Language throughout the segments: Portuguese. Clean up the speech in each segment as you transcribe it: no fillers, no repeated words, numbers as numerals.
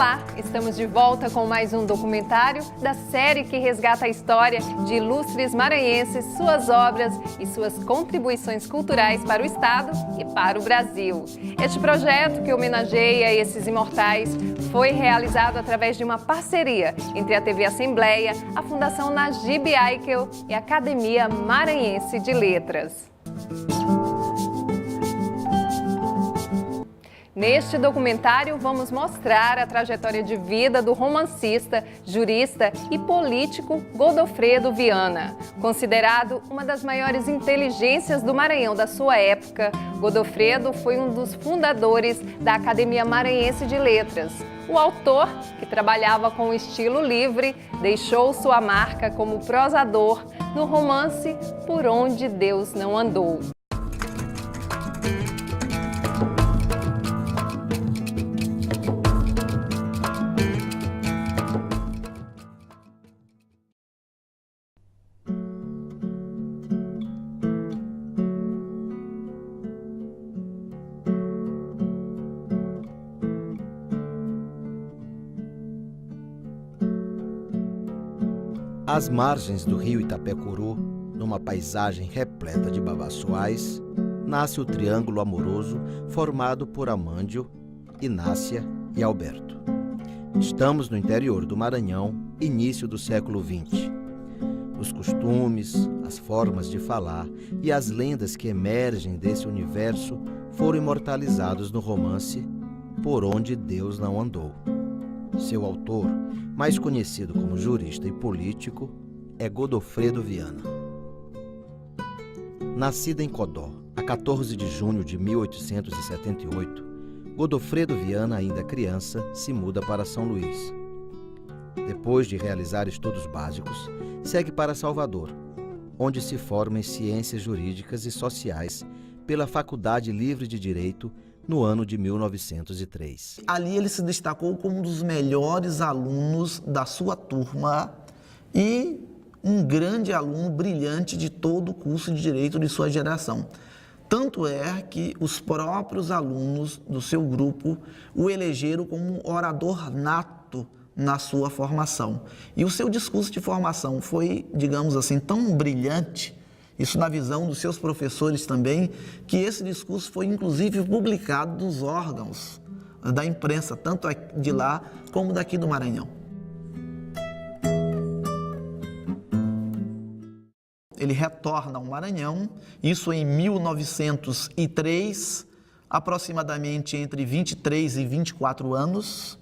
Olá, estamos de volta com mais um documentário da série que resgata a história de ilustres maranhenses, suas obras e suas contribuições culturais para o Estado e para o Brasil. Este projeto, que homenageia esses imortais, foi realizado através de uma parceria entre a TV Assembleia, a Fundação Najib Aikel e a Academia Maranhense de Letras. Neste documentário, vamos mostrar a trajetória de vida do romancista, jurista e político Godofredo Viana. Considerado uma das maiores inteligências do Maranhão da sua época, Godofredo foi um dos fundadores da Academia Maranhense de Letras. O autor, que trabalhava com o estilo livre, deixou sua marca como prosador no romance Por Onde Deus Não Andou. Às margens do rio Itapecuru, numa paisagem repleta de babaçoais, nasce o triângulo amoroso formado por Amândio, Inácia e Alberto. Estamos no interior do Maranhão, início do século XX. Os costumes, as formas de falar e as lendas que emergem desse universo foram imortalizados no romance Por Onde Deus Não Andou. Seu autor, mais conhecido como jurista e político, é Godofredo Viana. Nascido em Codó, a 14 de junho de 1878, Godofredo Viana, ainda criança, se muda para São Luís. Depois de realizar estudos básicos, segue para Salvador, onde se forma em Ciências Jurídicas e Sociais pela Faculdade Livre de Direito no ano de 1903. Ali ele se destacou como um dos melhores alunos da sua turma e um grande aluno brilhante de todo o curso de Direito de sua geração. Tanto é que os próprios alunos do seu grupo o elegeram como um orador nato na sua formação. E o seu discurso de formação foi, digamos assim, tão brilhante, isso na visão dos seus professores também, que esse discurso foi inclusive publicado nos órgãos da imprensa, tanto de lá como daqui do Maranhão. Ele retorna ao Maranhão, isso em 1903, aproximadamente entre 23 e 24 anos,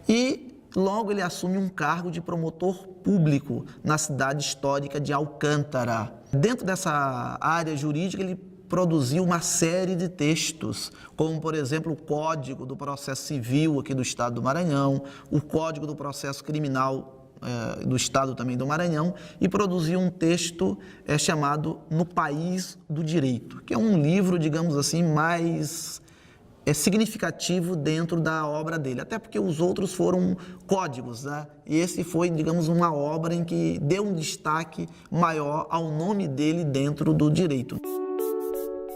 e logo ele assume um cargo de promotor público na cidade histórica de Alcântara. Dentro dessa área jurídica, ele produziu uma série de textos, como, por exemplo, o Código do Processo Civil aqui do Estado do Maranhão, o Código do Processo Criminal do Estado também do Maranhão, e produziu um texto chamado No País do Direito, que é um livro, digamos assim, mais significativo dentro da obra dele, até porque os outros foram códigos, né? E esse foi, digamos, uma obra em que deu um destaque maior ao nome dele dentro do direito.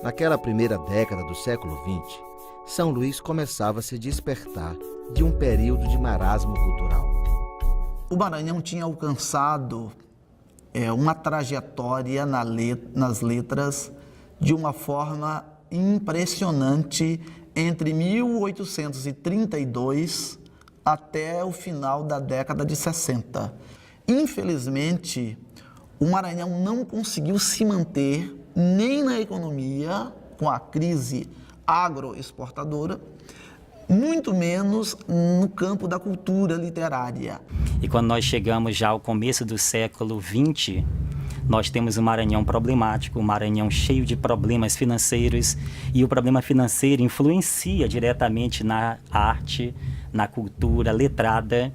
Naquela primeira década do século XX, São Luís começava a se despertar de um período de marasmo cultural. O Maranhão tinha alcançado uma trajetória nas letras de uma forma impressionante entre 1832 até o final da década de 60. Infelizmente, o Maranhão não conseguiu se manter nem na economia, com a crise agroexportadora, muito menos no campo da cultura literária. E quando nós chegamos já ao começo do século XX, nós temos um Maranhão problemático, um Maranhão cheio de problemas financeiros, e o problema financeiro influencia diretamente na arte, na cultura letrada.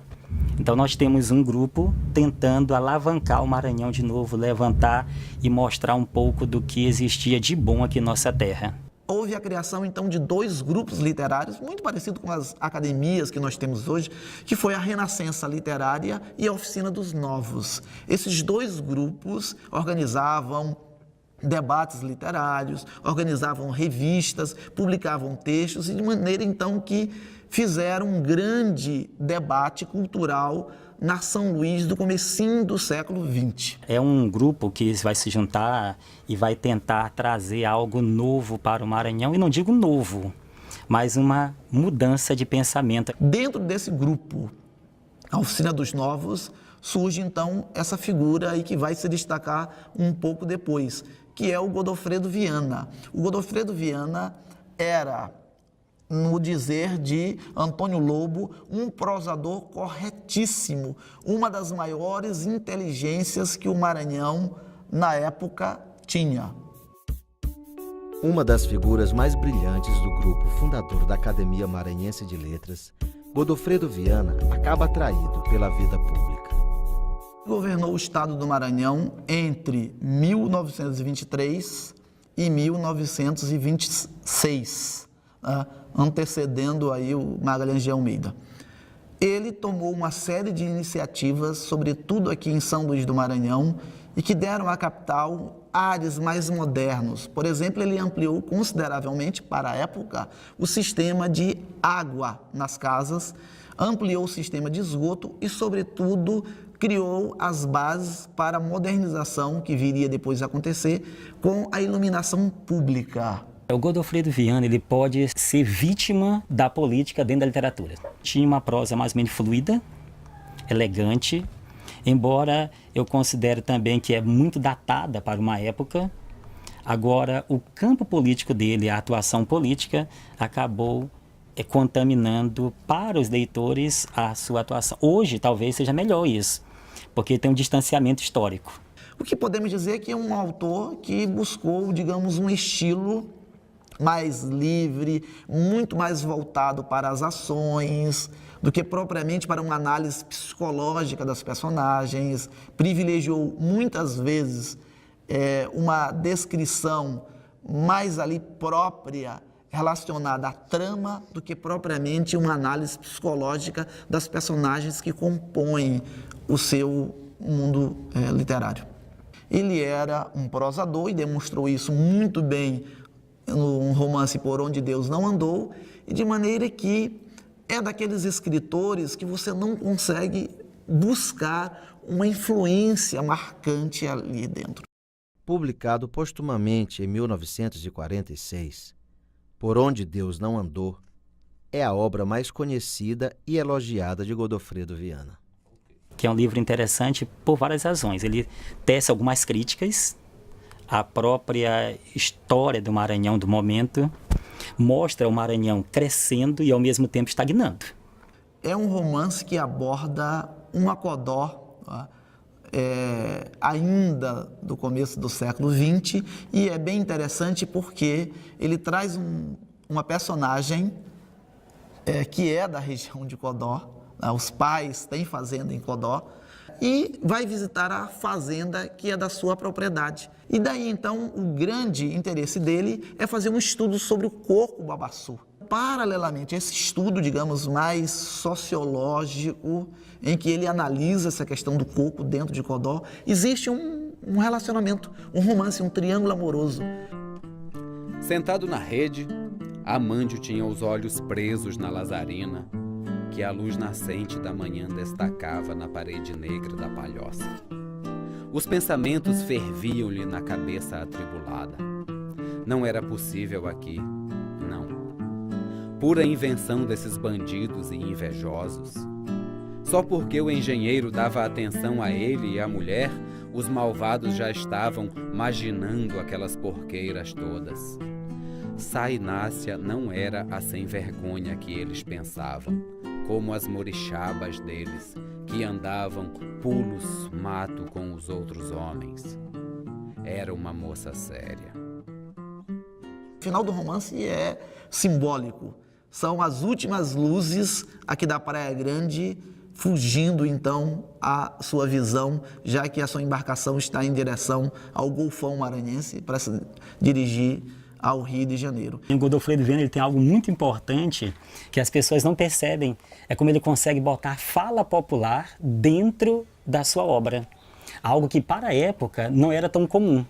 Então nós temos um grupo tentando alavancar o Maranhão de novo, levantar e mostrar um pouco do que existia de bom aqui em nossa terra. Houve a criação, então, de dois grupos literários, muito parecido com as academias que nós temos hoje, que foi a Renascença Literária e a Oficina dos Novos. Esses dois grupos organizavam debates literários, organizavam revistas, publicavam textos, e de maneira então que fizeram um grande debate cultural na São Luís do comecinho do século XX. É um grupo que vai se juntar e vai tentar trazer algo novo para o Maranhão, e não digo novo, mas uma mudança de pensamento. Dentro desse grupo, a Oficina dos Novos, surge então essa figura aí que vai se destacar um pouco depois, que é o Godofredo Viana. O Godofredo Viana era, no dizer de Antônio Lobo, um prosador corretíssimo, uma das maiores inteligências que o Maranhão, na época, tinha. Uma das figuras mais brilhantes do grupo fundador da Academia Maranhense de Letras, Godofredo Viana acaba atraído pela vida pública. Governou o estado do Maranhão entre 1923 e 1926, antecedendo aí o Magalhães de Almeida. Ele tomou uma série de iniciativas, sobretudo aqui em São Luís do Maranhão, e que deram à capital ares mais modernos. Por exemplo, ele ampliou consideravelmente, para a época, o sistema de água nas casas, ampliou o sistema de esgoto e, sobretudo, criou as bases para a modernização que viria depois a acontecer com a iluminação pública. O Godofredo Viana, ele pode ser vítima da política dentro da literatura. Tinha uma prosa mais ou menos fluida, elegante, embora eu considere também que é muito datada para uma época. Agora, o campo político dele, a atuação política, acabou contaminando para os leitores a sua atuação. Hoje, talvez seja melhor isso, porque tem um distanciamento histórico. O que podemos dizer é que é um autor que buscou, digamos, um estilo mais livre, muito mais voltado para as ações, do que propriamente para uma análise psicológica das personagens, privilegiou muitas vezes uma descrição mais ali própria, relacionada à trama, do que propriamente uma análise psicológica das personagens que compõem o seu mundo literário. Ele era um prosador e demonstrou isso muito bem no romance Por Onde Deus Não Andou, e de maneira que é daqueles escritores que você não consegue buscar uma influência marcante ali dentro. Publicado postumamente em 1946, Por Onde Deus Não Andou é a obra mais conhecida e elogiada de Godofredo Viana. Que é um livro interessante por várias razões. Ele tece algumas críticas à própria história do Maranhão do momento, mostra o Maranhão crescendo e ao mesmo tempo estagnando. É um romance que aborda uma Codó, ainda do começo do século XX, e é bem interessante porque ele traz uma personagem que é da região de Codó, os pais têm fazenda em Codó, e vai visitar a fazenda que é da sua propriedade. E daí, então, o grande interesse dele é fazer um estudo sobre o coco-babaçu. Paralelamente a esse estudo, digamos, mais sociológico, em que ele analisa essa questão do coco dentro de Codó, existe um relacionamento, um romance, um triângulo amoroso. Sentado na rede, Amândio tinha os olhos presos na lazarina, que a luz nascente da manhã destacava na parede negra da palhoça. Os pensamentos ferviam-lhe na cabeça atribulada. Não era possível aqui, não. Pura invenção desses bandidos e invejosos. Só porque o engenheiro dava atenção a ele e à mulher, os malvados já estavam maginando aquelas porqueiras todas. Sá Inácia não era a sem-vergonha que eles pensavam, como as morixabas deles, que andavam pulos mato com os outros homens. Era uma moça séria. O final do romance é simbólico. São as últimas luzes aqui da Praia Grande, fugindo então à sua visão, já que a sua embarcação está em direção ao Golfão Maranhense para se dirigir ao Rio de Janeiro. O Godofredo Viana, ele tem algo muito importante que as pessoas não percebem. É como ele consegue botar fala popular dentro da sua obra. Algo que para a época não era tão comum.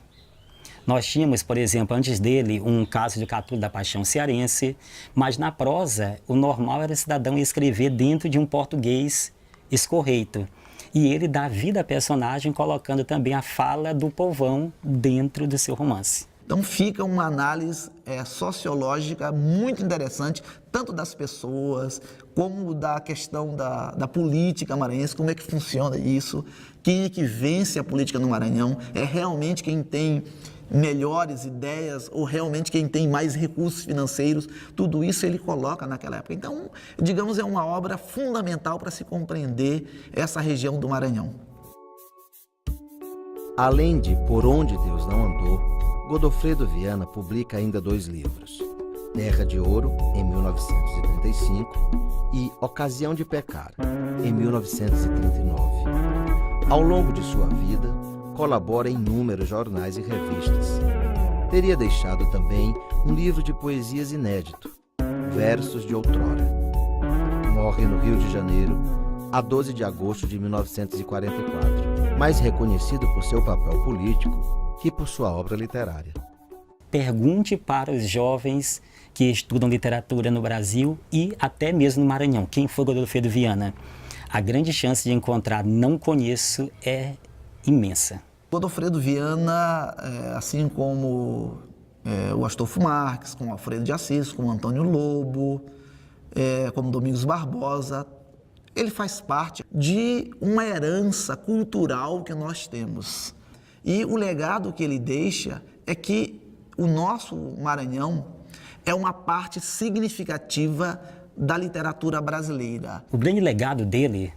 Nós tínhamos, por exemplo, antes dele, um caso de Catulo da Paixão cearense, mas na prosa, o normal era o cidadão escrever dentro de um português escorreito. E ele dá vida à personagem, colocando também a fala do povão dentro do seu romance. Então fica uma análise sociológica muito interessante, tanto das pessoas, como da questão da política maranhense, como é que funciona isso, quem é que vence a política no Maranhão, é realmente quem tem melhores ideias ou realmente quem tem mais recursos financeiros, tudo isso ele coloca naquela época. Então, digamos, é uma obra fundamental para se compreender essa região do Maranhão. Além de Por Onde Deus Não Andou, Godofredo Viana publica ainda 2 livros, Terra de Ouro, em 1935, e Ocasião de Pecar, em 1939. Ao longo de sua vida, colabora em inúmeros jornais e revistas. Teria deixado também um livro de poesias inédito, Versos de Outrora. Morre no Rio de Janeiro, a 12 de agosto de 1944, mais reconhecido por seu papel político que por sua obra literária. Pergunte para os jovens que estudam literatura no Brasil e até mesmo no Maranhão, quem foi Godofredo Viana. A grande chance de encontrar não conheço é imensa. Godofredo Viana, assim como o Astolfo Marques, como Alfredo de Assis, como Antônio Lobo, como Domingos Barbosa, ele faz parte de uma herança cultural que nós temos. E o legado que ele deixa é que o nosso Maranhão é uma parte significativa da literatura brasileira. O grande legado dele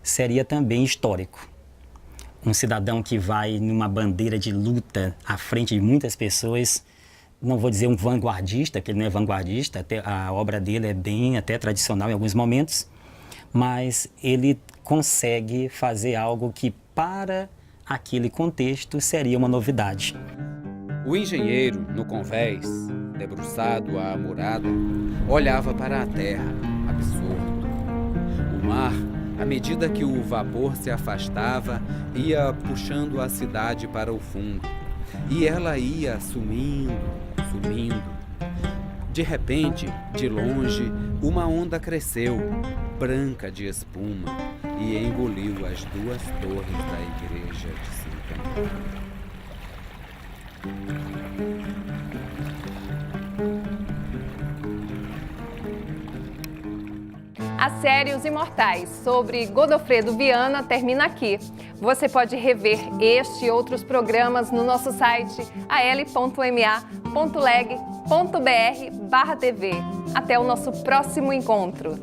seria também histórico. Um cidadão que vai numa bandeira de luta à frente de muitas pessoas, não vou dizer um vanguardista, que ele não é vanguardista, até a obra dele é bem até tradicional em alguns momentos, mas ele consegue fazer algo que para aquele contexto seria uma novidade. O engenheiro, no convés, debruçado à murada, olhava para a terra, absorto. O mar, à medida que o vapor se afastava, ia puxando a cidade para o fundo. E ela ia sumindo, sumindo. De repente, de longe, uma onda cresceu, branca de espuma, e engoliu as 2 torres da igreja de Santo Antônio. A série Os Imortais, sobre Godofredo Viana, termina aqui. Você pode rever este e outros programas no nosso site al.ma.leg.br/tv. Até o nosso próximo encontro.